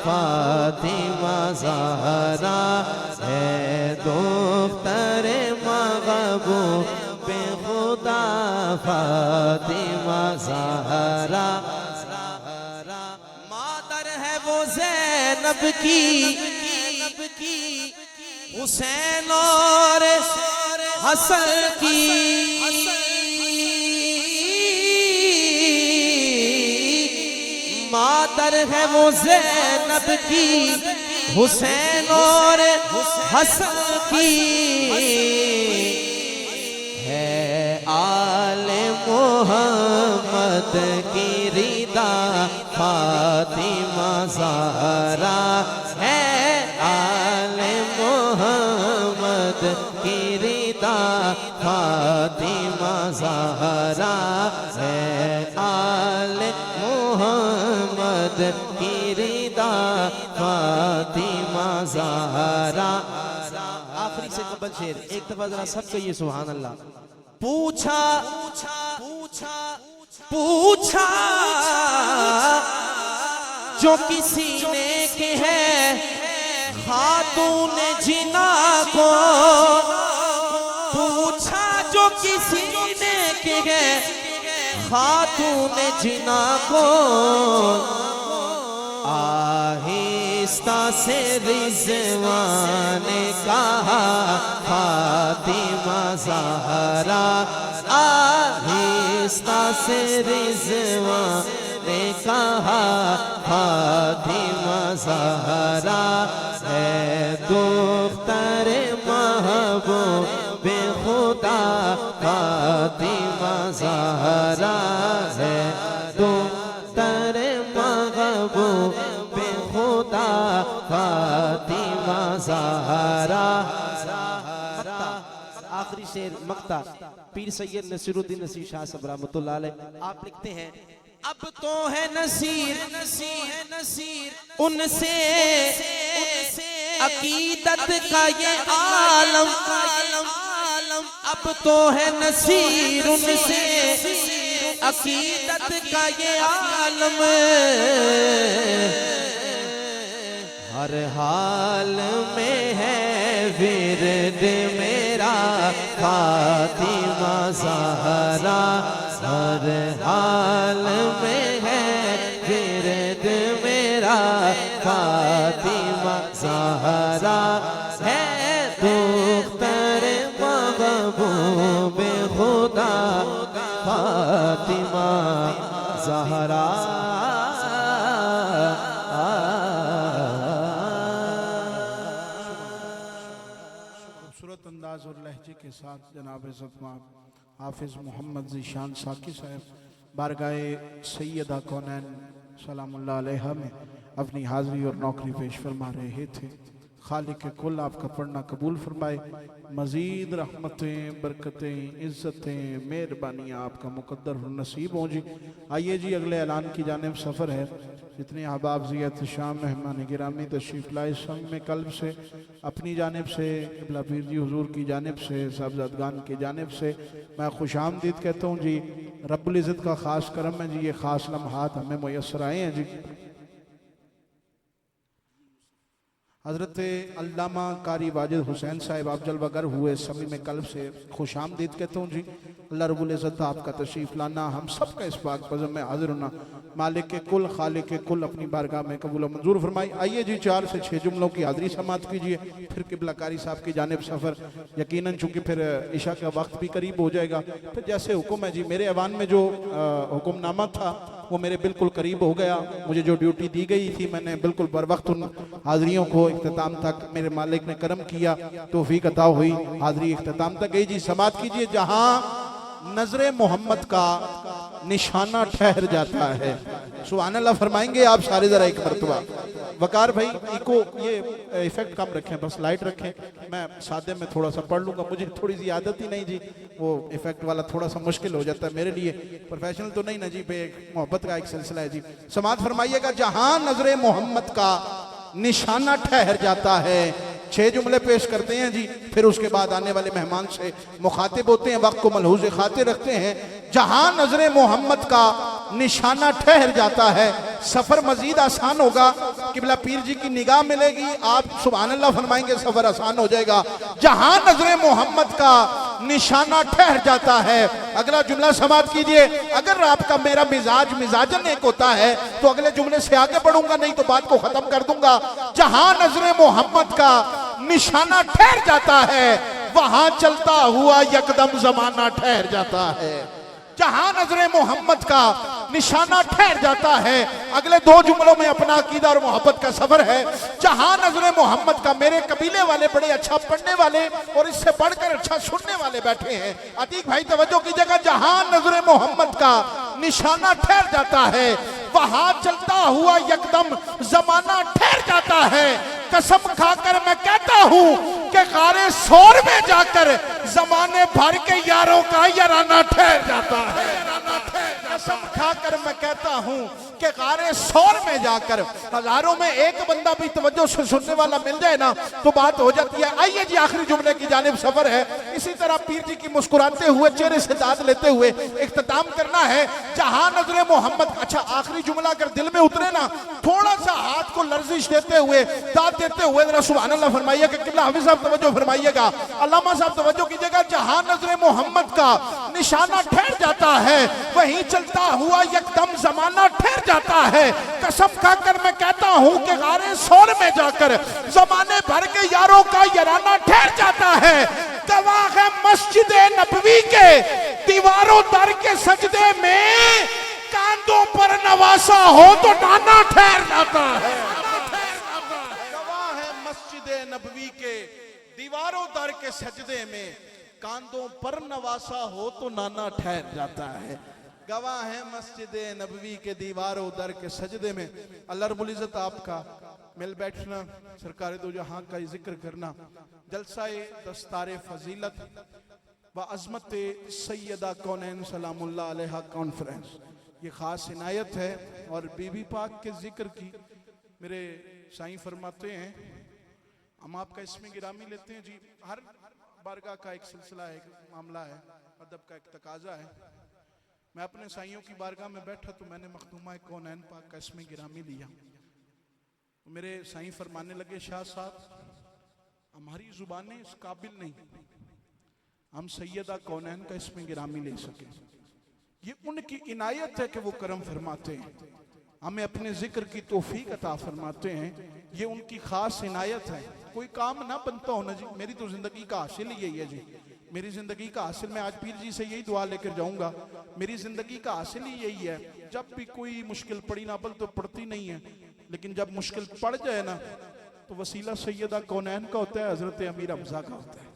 F: फातिमा ज़हरा है दुख्तरे महबूबे खुदा। फातिमा ज़हरा
E: है वो ज़ैनब की हुसैन और हसन की मादर है वो ज़ैनब की हुसैन और हसन की है आले मोहम्मद की रिदा फातिमा ज़हरा है आले मोहम्मद की रिदा फातिमा ज़हरा है आले मोहम्मद की रिदा फातिमा ज़हरा। आखिरी से कबल शेर एक दफा जरा सबको ये सुभान अल्लाह। पूछा जो किसी ने के है खातून जिना को पूछा जो किसी ने के है खातून जिना को आहिस्ता से रिज़वान ने कहा फातिमा ज़हरा आहिस्ता से रिज़वान ने कहा फातिमा ज़हरा है दुख्तर महबूब खुदा फातिमा ज़हरा है दुख्तर महबूब खुदा फातिमा ज़हरा। आखिरी शेर मक्ता पीर सैयद नसीरुद्दीन नसीर शाह साहब रहमतुल्लाह अलैह आप लिखते हैं अब तो है नसीर उनसे अकीदत का ये आलम अब तो है नसीर उनसे अकीदत का ये आलम हर हाल में है विरद मेरा फातिमा ज़हरा हर हाल में है विरद मेरा फातिमा ज़हरा है दुख्तर महबूब खुदा फातिमा ज़हरा।
A: खूबसूरत अंदाज और लहजे के साथ जनाब इज़्ज़तमाब हाफिज़ मोहम्मद ज़ीशान साकी साहब बारगाहे सैयदा कौनैन सलामुल्लाह अलैहा में अपनी हाज़िरी और नौकरी पेश फरमा रहे थे। खालिक कुल आपका पढ़ना कबूल फरमाए, मज़ीद रहमतें बरकतें इज़्ज़तें मेहरबानियाँ आपका मुक़द्दर नसीब हों जी। आइए जी अगले ऐलान की जानिब सफ़र है। जितने अहबाब ज़ियात शाम मेहमान गिरामी तशरीफ़ लाए संग में कल्ब से अपनी जानिब से क़िबला पीर जी हुज़ूर की जानिब से साहबज़ादगान की जानिब से मैं खुशामदीद कहता हूँ जी। रब्बुल इज़्ज़त का ख़ास करम है जी, ये ख़ास लम्हात हमें मुयस्सर आए हैं जी। हज़रत अल्लामा कारी वाजिद हुसैन साहिब आप जलवागर हुए सभी में कल्ब से खुशामदीद कहता हूँ जी। अल्लाह रब्बुल इज़्ज़त आपका तशरीफ़ लाना हम सब का इस पाक पज़म में हाज़िर होना मालिक के कुल खालिक के कुल अपनी बारगाह में कबूल व मंजूर फरमाई। आइए जी 4 से 6 जुमलों की हाज़िरी समात कीजिए, फिर क़िबला कारी साहब की जानिब सफ़र। यकीनन चूँकि फिर इशा का वक्त भी करीब हो जाएगा, फिर जैसे हुक्म है जी। मेरे ऐवान में जो हुक्मनामा था वो मेरे बिल्कुल करीब हो गया। मुझे जो ड्यूटी दी गई थी मैंने बिल्कुल बर वक्त उन हाज़िरियों को इख्तिताम तक मेरे मालिक ने करम किया, तौफीक अता हुई, हाज़िरी इख्तिताम तक गई जी। समात कीजिए जहाँ नजरे मोहम्मद का निशाना ठहर जाता है। सुभान अल्लाह फरमाएंगे आप सारे जरा एक मरतबा। वकार भाई इको ये इफेक्ट कम रखें, बस लाइट रखें, मैं सादे में थोड़ा सा पढ़ लूँगा, मुझे थोड़ी सी आदत ही नहीं जी, वो इफेक्ट वाला थोड़ा सा मुश्किल हो जाता है मेरे लिए। प्रोफेशनल तो नहीं ना जी, पे मोहब्बत का एक सिलसिला है जी। समात फरमाइएगा जहाँ नजरे मोहम्मद का निशाना ठहर जाता है। 6 जुमले पेश करते हैं जी, फिर उसके बाद आने वाले मेहमान से मुखातिब होते हैं, वक्त को मलहूज़ खातिर रखते हैं। जहां नजरे मोहम्मद का निशाना ठहर जाता है, सफर मजीद आसान होगा किबला पीर जी की निगाह मिलेगी, आप सुभान अल्लाह फरमाएंगे, सफर आसान हो जाएगा। जहां नजरे मोहम्मद का निशाना ठहर जाता है, अगला जुमला समाप्त कीजिए। अगर आपका मेरा मिजाजन एक होता है तो अगले जुमले से आगे बढ़ूंगा, नहीं तो बात को खत्म कर दूंगा। जहां नजरे मोहम्मद का निशाना ठहर जाता है, वहां चलता हुआ यकदम जमाना ठहर जाता है। जहां नजरे मोहम्मद का निशाना ठहर जाता है, अगले दो जुमलों में अपना अकीदा और मोहब्बत का सफर है। जहां नजरे मोहम्मद का, मेरे कबीले वाले बड़े अच्छा पढ़ने वाले और इससे बढ़कर अच्छा सुनने वाले बैठे हैं, अतीक भाई तवज्जो कीजिएगा। जहां नजरे मोहम्मद का निशाना ठहर जाता है, वहां चलता हुआ यकदम जमाना ठहर जाता है। कसम खाकर मैं कहता हूं कि गारे शोर में जाकर जमाने भर के यारों का याराना ठहर जाता है। कसम खाकर मैं कहता हूं कि गारे शोर में जाकर हजारों में एक बंदा भी तवज्जो से सुनने वाला मिल जाए ना तो बात हो जाती है। आइए जी, आखिरी जुमले की जानिब सफर है। इसी तरह पीर जी की मुस्कुराते हुए चेहरे से दाद लेते हुए इख्तिताम करना है। जहां नजरे मोहम्मद, अच्छा आखिरी जुमला अगर दिल में उतरे ना, थोड़ा सा हाथ को लर्जिश देते हुए, दाद देते हुए जरा सुभान अल्लाह फरमाइए कि किबला हाफिज साहब तवज्जो फरमाइएगा, अल्लामा साहब तवज्जो कीजिएगा। जहां नजरे मोहम्मद का निशाना ठहर जाता है, वहीं चलता हुआ यकदम जमाना ठहर जाता है। कसम खाकर मैं कहता हूं कि गारे शोर में जाकर जमाने भर के यारों का याराना ठहर जाता है। गवाह है मस्जिद नबवी के दीवारों दर के सजदे में, कांधों पर नवासा हो तो नाना ठहर जाता है। गवाह है मस्जिद नबवी के दीवारों दर के सजदे में, कांधों पर नवासा हो तो नाना ठहर जाता है। गवाह है मस्जिद नबवी के दीवारों दर के सजदे में। अल्लाह रब्बुल इज्जत आपका मिल बैठना, सरकार दो जहां का जिक्र करना, जलसाए दस्तारे फजीलत व अजमत सैयदा कौनैन सलामुल्लाह अलैहा कॉन्फ्रेंस, ये खास इनायत है। और बीबी पाक के जिक्र की मेरे साईं फरमाते हैं, हम आपका इसमें गिरामी लेते हैं जी। हर बारगाह का एक सिलसिला है, एक मामला है, अदब का एक तकाजा है। मैं अपने साइयों की बारगाह में बैठा तो मैंने मखदूमा कौनैन पाक का इसमें गिरामी लिया। तो मेरे साईं फरमाने लगे, शाह साहब हमारी जुबानें इस काबिल नहीं हम सैयदा कौनैन का इसमें गिरामी ले सके। ये उनकी इनायत है कि वो करम फरमाते हैं, हमें अपने जिक्र की तौफीक अता फरमाते हैं। ये उनकी खास इनायत है। कोई काम ना बनता हो ना जी, मेरी तो जिंदगी का हासिल ही यही है जी। मेरी जिंदगी का हासिल, मैं आज पीर जी से यही दुआ लेकर जाऊंगा, मेरी जिंदगी का हासिल ही यही है। जब भी कोई मुश्किल पड़ी ना, बल तो पड़ती नहीं है, लेकिन जब मुश्किल पड़ जाए ना तो वसीला सैयदा कौनैन का होता है, हजरत अमीर हमजा का होता है।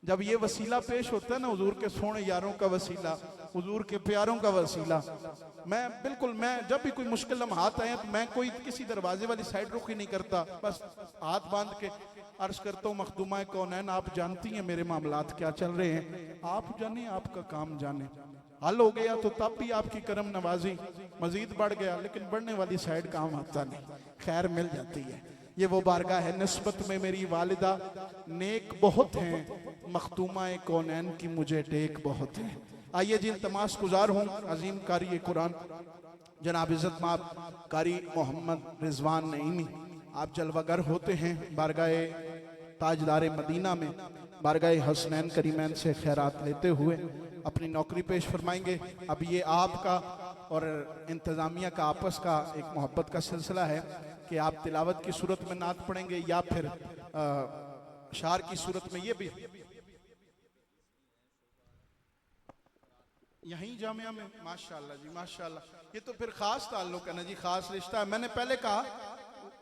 A: जब ये वसीला पेश होता है ना, हुजूर के सोने यारों का वसीला, हुजूर के प्यारों का वसीला, मैं जब भी कोई मुश्किल लम्हात आए तो मैं कोई किसी दरवाजे वाली साइड रुख ही नहीं करता, बस हाथ बांध के अर्ज करता हूँ, मखदूमा कौनैन आप जानती हैं मेरे मामलात क्या चल रहे हैं, आप जाने आपका काम जाने। हल हो गया तो तब भी आपकी करम नवाजी, मजीद बढ़ गया लेकिन बढ़ने वाली साइड काम आता नहीं, खैर मिल जाती है। ये वो बारगाह है, निस्बत में मेरी वालिदा नेक बहुत हैं, मखदूमा कौनैन की मुझे टेक बहुत है। आइए जिन तमाश गुजार हूँ अजीम कारी कुरान जनाब इज़्ज़त माब कारी मोहम्मद रिजवान नईमी, आप जलवागर होते हैं बारगाह ताजदार मदीना में, बारगाह हसनैन करीमैन से खैरात लेते हुए अपनी नौकरी पेश फरमाएंगे। अब ये आपका और इंतज़ामिया का आपस का एक मोहब्बत का सिलसिला है कि आप तिलावत की सूरत में नात पढ़ेंगे या फिर शार की सूरत में। ये भी यहीं जामिया में, माशाल्लाह जी माशाल्लाह, ये तो फिर खास ताल्लुक है ना जी, खास रिश्ता है। मैंने पहले कहा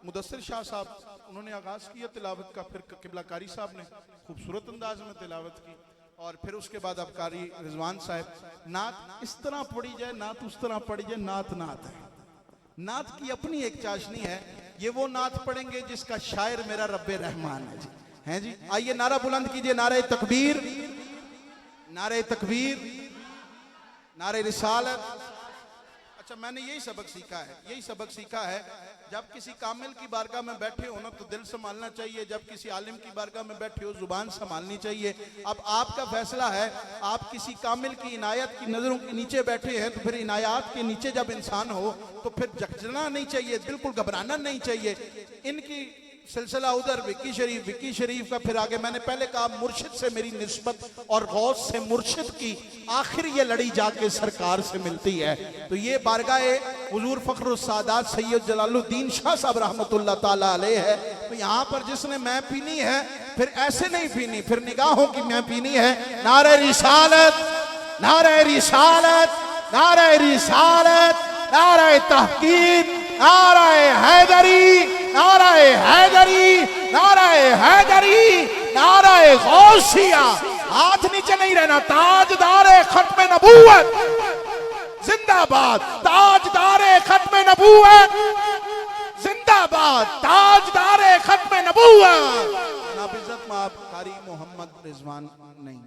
A: मुदस्सिर शाह साहब उन्होंने आगाज किया तिलावत का, फिर किबला कारी साहब ने खूबसूरत अंदाज में तिलावत की, और फिर उसके बाद अब कारी रिजवान साहब। नात इस तरह पढ़ी जाए, नात उस तरह पढ़ी जाए, नात नात है। नात की अपनी एक चाशनी है, ये वो नात पढ़ेंगे जिसका शायर मेरा रब्बे रहमान है जी, हैं जी। आइए नारा बुलंद कीजिए, नारे तकबीर, नारे तकबीर, नारे रिसालत। अच्छा, मैंने यही सबक सीखा है जब किसी कामिल की बारगाह में बैठे हो ना तो दिल संभालना चाहिए, जब किसी आलिम की बारगाह में बैठे हो जुबान संभालनी चाहिए। अब आपका फैसला है, आप किसी कामिल की इनायत की नजरों के नीचे बैठे हैं तो फिर इनायत के नीचे जब इंसान हो तो फिर जगजना नहीं चाहिए, बिल्कुल घबराना नहीं चाहिए। इनकी सिलसिला उधर विक्की शरीफ का, फिर आगे मैंने पहले कहा मुर्शिद से मेरी निस्बत और गौस से मुर्शिद की आखिर ये लड़ी जाके सरकार से मिलती है। तो ये बारगाहे हुजूर फखरुस सादात सैयद जलालुद्दीन शाह साहब रहमतुल्लाह ताला अलैह है। तो यहाँ पर जिसने मैं पीनी है फिर ऐसे नहीं पीनी, फिर निगाहों की मैं पीनी है। नारे रिसालत, नारे रिसालत, नारे रिसालत, नारे तहकीक, नारे हैदरी, नारे हैदरी, नारे हैदरी, नारे गौसिया। हाथ नीचे नहीं रहना। ताजदारे खत्म नबूवत जिंदाबाद, ताजदारे खत्म नबूवत जिंदाबाद, ताजदारे खत्म नबूवत। जनाब इज्जत माब कारी मोहम्मद रिजवान नहीं।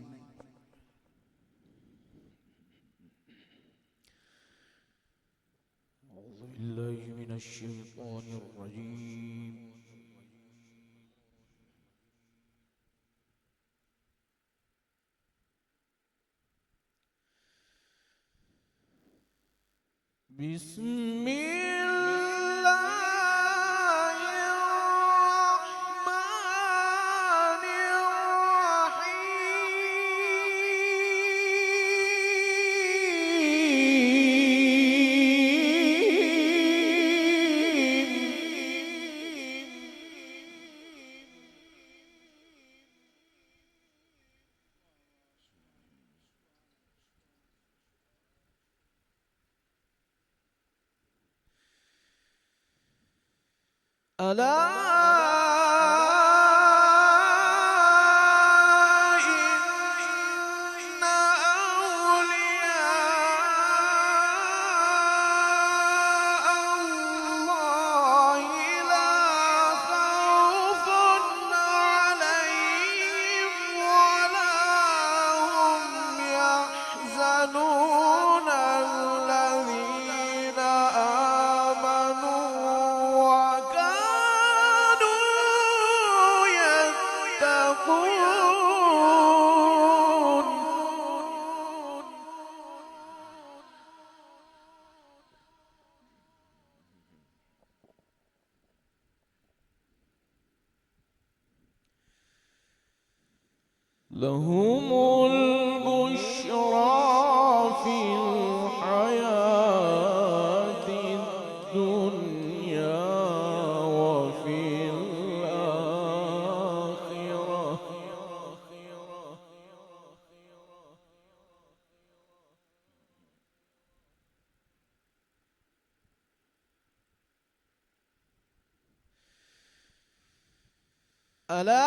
D: लहुमुल बुश्रा फिल हयाति दुनिया व फिल आखिरह। अला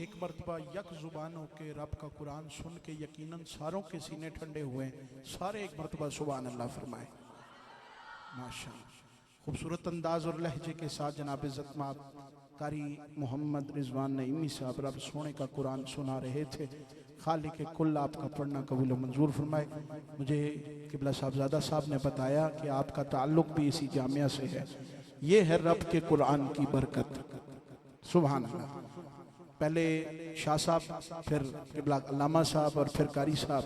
A: एक मरतबा यक जुबानों के रब का कुरान सुन के यकीनन सारों के सीने ठंडे हुए सारे एक मरतबा सुभान अल्लाह फरमाए। माशाअल्लाह खूबसूरत अंदाज और लहजे के साथ जनाब इज़्ज़त कारी मोहम्मद रिजवान नईमी साहब रब सोने का कुरान सुना रहे थे। खालिक कुल आपका पढ़ना कबूल मंजूर फरमाए। मुझे किबला साहबजादा साहब ने बताया कि आपका ताल्लुक भी इसी जामिया से है। ये है रब के कुरान की बरकत। सुभान अल्लाह। पहले शाह साहब, फिर किबला अल्लामा साहब और फिर कारी साहब।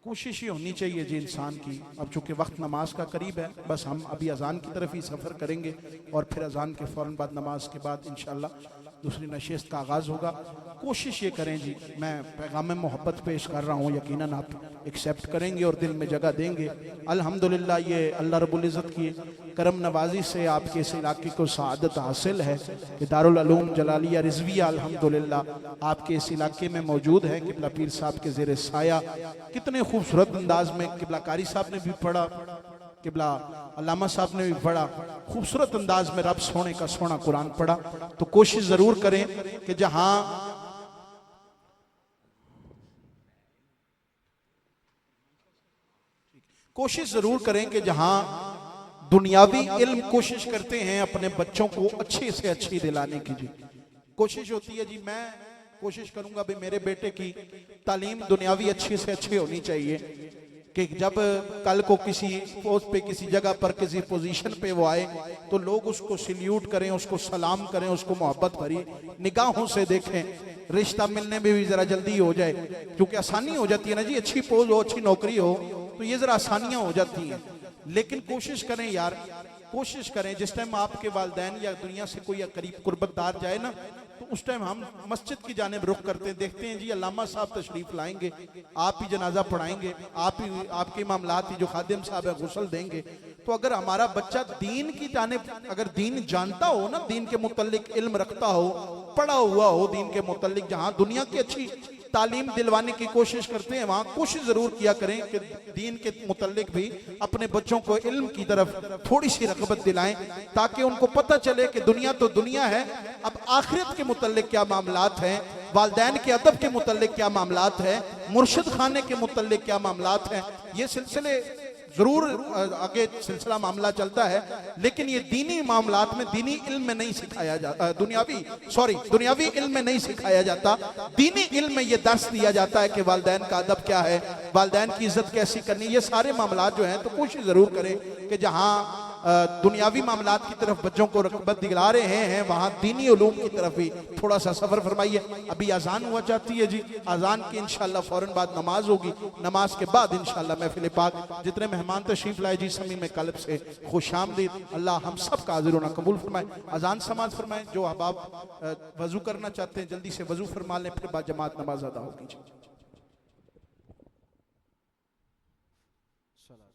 A: कोशिश ये होनी चाहिए जी इंसान की। अब चूंकि वक्त नमाज का करीब है, बस हम अभी अजान की तरफ ही सफ़र करेंगे और फिर अजान के फ़ौरन बाद नमाज के बाद इंशाअल्लाह दूसरी नशिस्त का आगाज़ होगा। कोशिश ये करें जी, मैं पैगाम मोहब्बत पेश कर रहा हूँ, यकीनन आप एक्सेप्ट करेंगे और दिल में जगह देंगे। अल्हम्दुलिल्लाह ये अल्लाह रब्बुल इज़्ज़त की करम नवाजी से आपके इस इलाके को सआदत हासिल है कि दारुल उलूम जलालिया रिजविया अल्हम्दुलिल्लाह आपके इस इलाके में मौजूद है। किबला पीर साहब के ज़ेरे साया कितने खूबसूरत अंदाज में किबला कारी साहब ने भी पढ़ा, किबला अल्लामा साहब ने भी पढ़ा, खूबसूरत अंदाज में रब सोने का सोना कुरान पढ़ा। तो कोशिश जरूर करें कि जहां कोशिश जरूर करें कि जहां दुनियावी इल्म कोशिश करते हैं अपने बच्चों को अच्छे से अच्छी दिलाने की, जी कोशिश होती है जी, मैं कोशिश करूंगा भी मेरे बेटे की तालीम दुनियावी अच्छी से अच्छी होनी चाहिए कि जब कल को किसी पोस्ट पे, किसी जगह पर, किसी पोजीशन पे वो आए तो लोग उसको सल्यूट करें, उसको सलाम करें, उसको मोहब्बत भरी निगाहों से देखें। रिश्ता मिलने में भी जरा जल्दी हो जाए, क्योंकि आसानी हो जाती है ना जी, अच्छी पोज हो, अच्छी नौकरी हो तो ये जरा आसानियां हो जाती हैं। लेकिन कोशिश करें यार, कोशिश करें जिस टाइम आपके वालिदैन या दुनिया से कोई करीब कुर्बतदार जाए ना, तो उस टाइम हम मस्जिद की जानिब रुख करते हैं, देखते हैं जी अल्लामा साहब तशरीफ लाएंगे, आप ही जनाजा पढ़ाएंगे, आप ही आपके मामलात ही जो खादिम साहब है गुस्ल देंगे। तो अगर हमारा बच्चा दीन की जानिब, अगर दीन जानता हो ना, दीन के मुतल्लिक इल्म रखता हो, पढ़ा हुआ हो दीन के मुतल्लिक, जहाँ दुनिया की अच्छी तालीम दिलवाने की कोशिश करते हैं वहां कोशिश जरूर किया करें कि दीन के मुतल्लिक भी अपने बच्चों को इल्म की तरफ थोड़ी सी रग़बत दिलाएं, ताकि उनको पता चले कि दुनिया तो दुनिया है, अब आखिरत के मुतल्लिक क्या मामलात हैं, वालिदैन के अदब के मुतल्लिक क्या मामलात है, मुर्शिद खाने के मुतल्लिक क्या मामलात हैं। ये सिलसिले जरूर आगे सिलसिला मामला चलता है, लेकिन ये दीनी मामलात में दीनी इल्म में नहीं सिखाया जाता, दुनियावी इल्म में नहीं सिखाया जाता। दीनी इल्म में ये दर्स दिया जाता है कि वालिदैन का अदब क्या है, वालिदैन की इज्जत कैसी करनी, ये सारे मामलात जो हैं। तो कोशिश जरूर करें कि जहाँ दुनियावी मामलात की तरफ बच्चों को रग़बत दिला रहे हैं, वहाँ दीनी उलूम की तरफ भी थोड़ा सा सफ़र फरमाइए। अभी अजान हुआ चाहती है जी, अजान की इंशाअल्लाह फ़ौरन बाद नमाज होगी, नमाज के बाद इंशाअल्लाह महफ़िल पाक जितने मेहमान तशरीफ लाए जी समी में कल्ब से खुशामदीद। अल्लाह हम सब का हाज़िर होना कबूल फरमाए। अजान समाज फरमाए। जो अहबाब वज़ू करना चाहते हैं जल्दी से वज़ू फरमा लें, फिर बाद जमात नमाज अदा होगी जी।